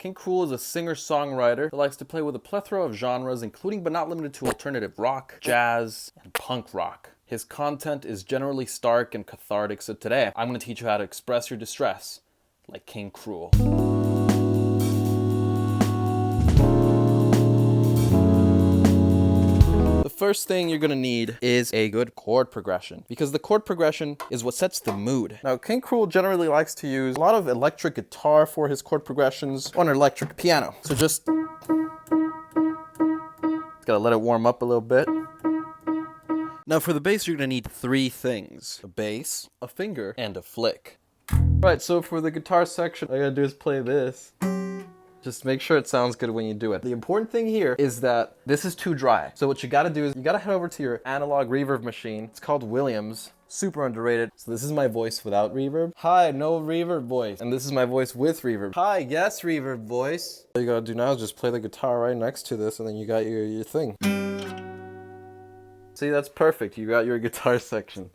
King Krule is a singer-songwriter that likes to play with a plethora of genres, including but not limited to alternative rock, jazz, and punk rock. His content is generally stark and cathartic, so today I'm going to teach you how to express your distress like King Krule. The first thing you're gonna need is a good chord progression, because the chord progression is what sets the mood. Now, King Krule generally likes to use a lot of electric guitar for his chord progressions on an electric piano. So just gotta let it warm up a little bit. Now for the bass, you're gonna need three things: a bass, a finger, and a flick. Right, so for the guitar section, all I gotta do is play this. Just make sure it sounds good when you do it. The important thing here is that this is too dry. So what you gotta do is you gotta head over to your analog reverb machine. It's called Williams. Super underrated. So this is my voice without reverb. Hi, no reverb voice. And this is my voice with reverb. Hi, yes, reverb voice. All you gotta do now is just play the guitar right next to this, and then you got your thing. See, that's perfect. You got your guitar section.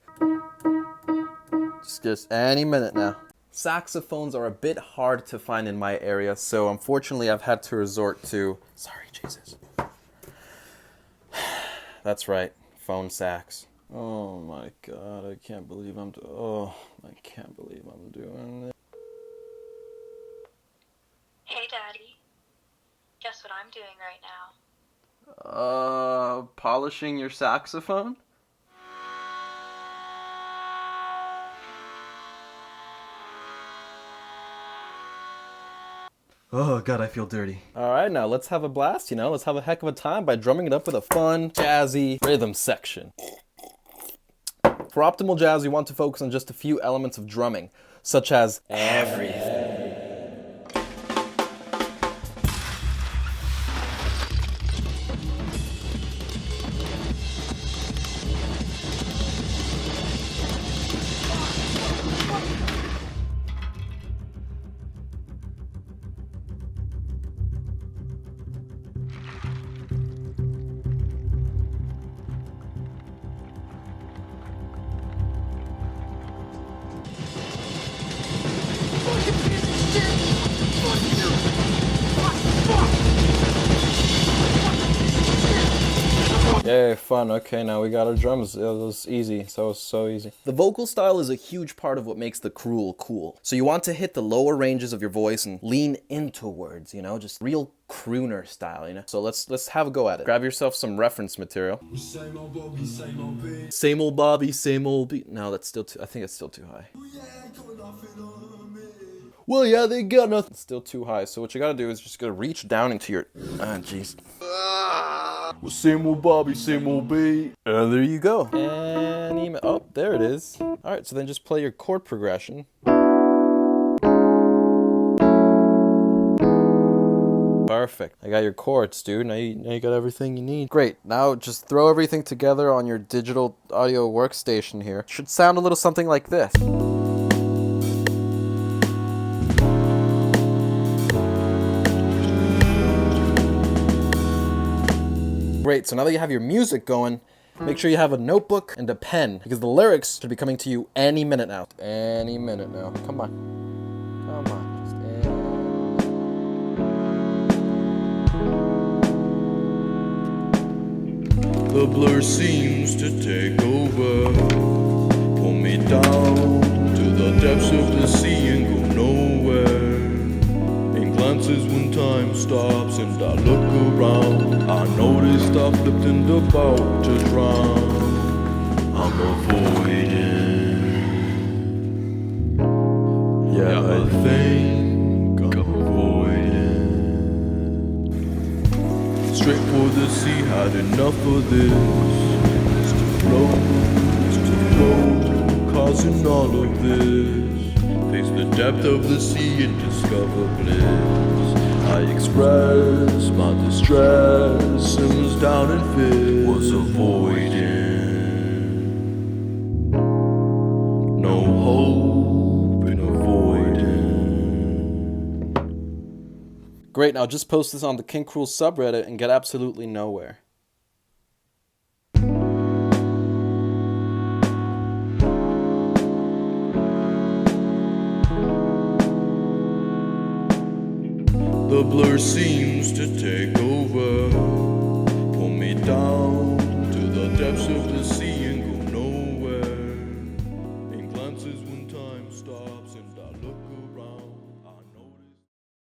Just any minute now. Saxophones are a bit hard to find in my area, so unfortunately I've had to resort to... Sorry, Jesus. That's right, phone sax. Oh my God, I can't believe I'm doing this. Hey, Daddy. Guess what I'm doing right now? Polishing your saxophone? Oh God, I feel dirty. All right, now let's have a blast, let's have a heck of a time by drumming it up with a fun, jazzy rhythm section. For optimal jazz, you want to focus on just a few elements of drumming, such as everything. Yay, fun. Okay, now we got our drums. It was easy. So easy. The vocal style is a huge part of what makes the Krule cool. So you want to hit the lower ranges of your voice and lean into words, just real crooner style, So let's have a go at it. Grab yourself some reference material. Same old Bobby, same old beat. No, that's still too, I think it's still too high. Well, yeah, they got nothing. It's still too high. So what you gotta do is just gotta reach down into your, jeez. Well, same old Bobby, same old beat. And there you go. And oh, there it is. All right, so then just play your chord progression. Perfect. I got your chords, dude. Now you got everything you need. Great. Now just throw everything together on your digital audio workstation here. It should sound a little something like this. Great, so now that you have your music going, make sure you have a notebook and a pen, because the lyrics should be coming to you any minute now. Any minute now. Come on. Come on. Just The blur seems to take over, pull me down to the depths of the sea and go nowhere. In glances when time stops and I look around, I noticed I flipped and about to drown. I'm avoiding. Yeah, I think I'm avoiding. Straight for the sea, had enough of this. It's too float, causing all of this. Face the depth of the sea and discover bliss. I express my distress, simmers down and fit. Was avoiding. No hope in avoiding. Great, now just post this on the King Krule subreddit and get absolutely nowhere. The blur seems to take over, pull me down to the depths of the sea and go nowhere. In glances when time stops.